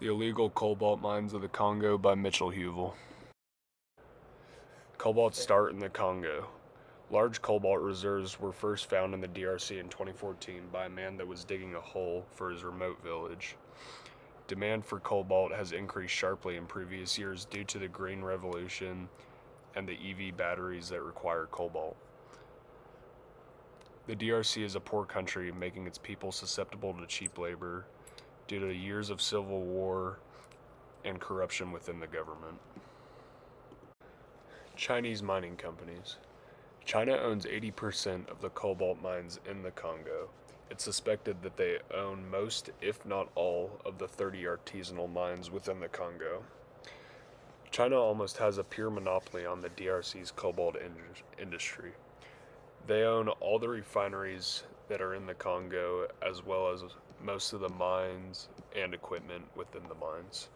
The Illegal Cobalt Mines of the Congo by Mitchell Heuvel. Cobalt start in the Congo. Large cobalt reserves were first found in the DRC in 2014 by a man that was digging a hole for his remote village. Demand for cobalt has increased sharply in previous years due to the Green Revolution and the EV batteries that require cobalt. The DRC is a poor country, making its people susceptible to cheap labor due to years of civil war and corruption within the government. Chinese mining companies. China owns 80% of the cobalt mines in the Congo. It's suspected that they own most, if not all, of the 30 artisanal mines within the Congo. China almost has a pure monopoly on the DRC's cobalt industry. They own all the refineries that are in the Congo, as well as most of the mines and equipment within the mines.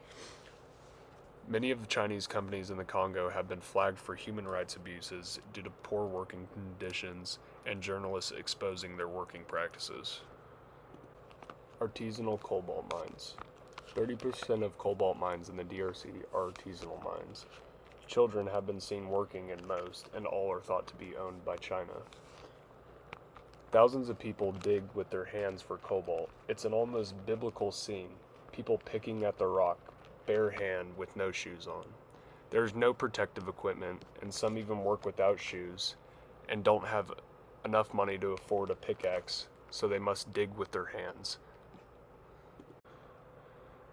Many of the Chinese companies in the Congo have been flagged for human rights abuses due to poor working conditions and journalists exposing their working practices. Artisanal cobalt mines. 30% of cobalt mines in the DRC are artisanal mines. Children have been seen working in most, and all are thought to be owned by China. Thousands of people dig with their hands for cobalt. It's an almost biblical scene. People picking at the rock, bare hand with no shoes on. There's no protective equipment, and some even work without shoes and don't have enough money to afford a pickaxe, so they must dig with their hands.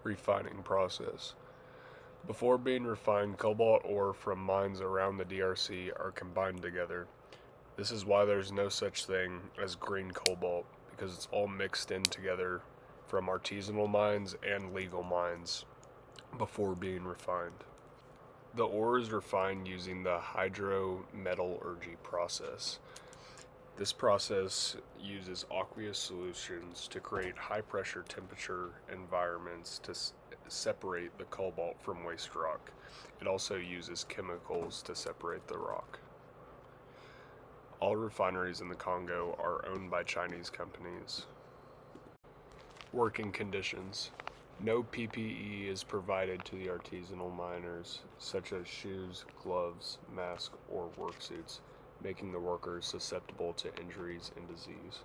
Refining process. Before being refined, cobalt ore from mines around the DRC are combined together. This is why there's no such thing as green cobalt, because it's all mixed in together from artisanal mines and legal mines before being refined. The ore is refined using the hydrometallurgy process. This process uses aqueous solutions to create high pressure temperature environments to separate the cobalt from waste rock. It also uses chemicals to separate the rock. All refineries in the Congo are owned by Chinese companies. Working conditions. No PPE is provided to the artisanal miners, such as shoes, gloves, masks, or work suits, making the workers susceptible to injuries and disease.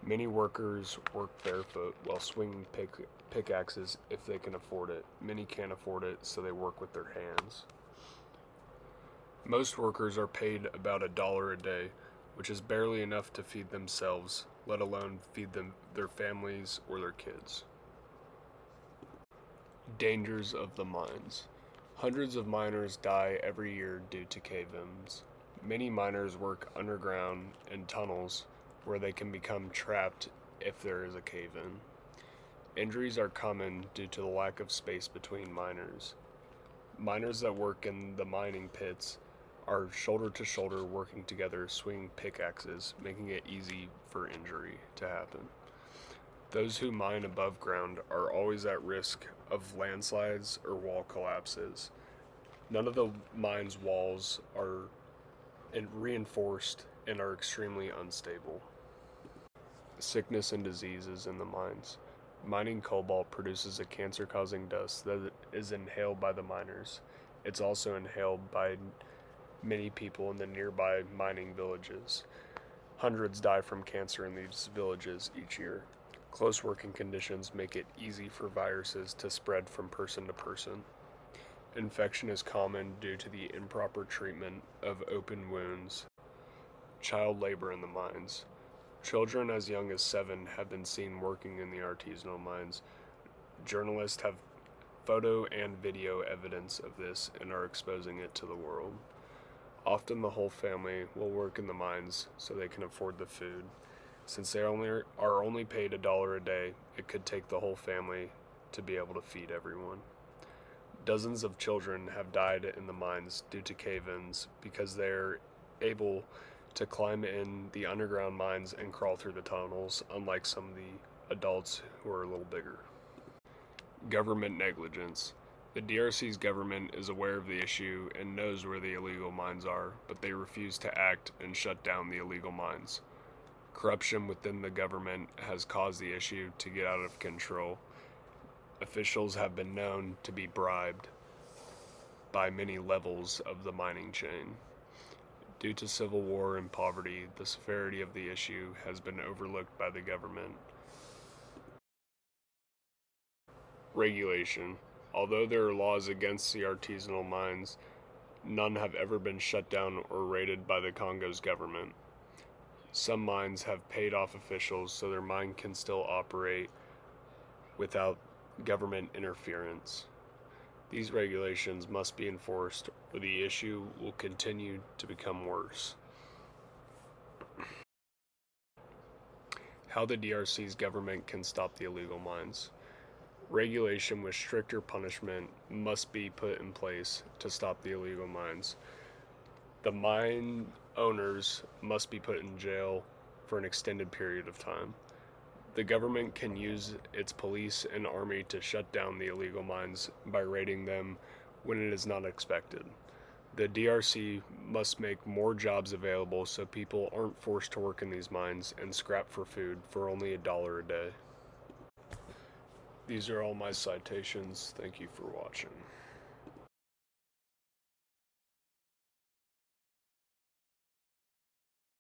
Many workers work barefoot while swinging pickaxes if they can afford it. Many can't afford it, so they work with their hands. Most workers are paid about $1 a day, which is barely enough to feed themselves, let alone feed their families or their kids. Dangers of the mines. Hundreds of miners die every year due to cave-ins. Many miners work underground in tunnels where they can become trapped if there is a cave-in. Injuries are common due to the lack of space between miners. Miners that work in the mining pits are shoulder to shoulder working together, swinging pickaxes, making it easy for injury to happen. Those who mine above ground are always at risk of landslides or wall collapses. None of the mine's walls are reinforced and are extremely unstable. Sickness and diseases in the mines. Mining cobalt produces a cancer-causing dust that is inhaled by the miners. It's also inhaled by many people in the nearby mining villages. Hundreds die from cancer in these villages each year. Close working conditions make it easy for viruses to spread from person to person. Infection is common due to the improper treatment of open wounds. Child labor in the mines. Children as young as 7 have been seen working in the artisanal mines. Journalists have photo and video evidence of this and are exposing it to the world. Often the whole family will work in the mines so they can afford the food. Since they are only paid $1 a day, it could take the whole family to be able to feed everyone. Dozens of children have died in the mines due to cave-ins because they are able to climb in the underground mines and crawl through the tunnels, unlike some of the adults who are a little bigger. Government negligence. The DRC's government is aware of the issue and knows where the illegal mines are, but they refuse to act and shut down the illegal mines. Corruption within the government has caused the issue to get out of control. Officials have been known to be bribed by many levels of the mining chain. Due to civil war and poverty, the severity of the issue has been overlooked by the government. Regulation. Although there are laws against the artisanal mines, none have ever been shut down or raided by the Congo's government. Some mines have paid off officials so their mine can still operate without government interference. These regulations must be enforced or the issue will continue to become worse. How the DRC's government can stop the illegal mines. Regulation with stricter punishment must be put in place to stop the illegal mines. The mine owners must be put in jail for an extended period of time. The government can use its police and army to shut down the illegal mines by raiding them when it is not expected. The DRC must make more jobs available so people aren't forced to work in these mines and scrap for food for only $1 a day. These are all my citations. Thank you for watching.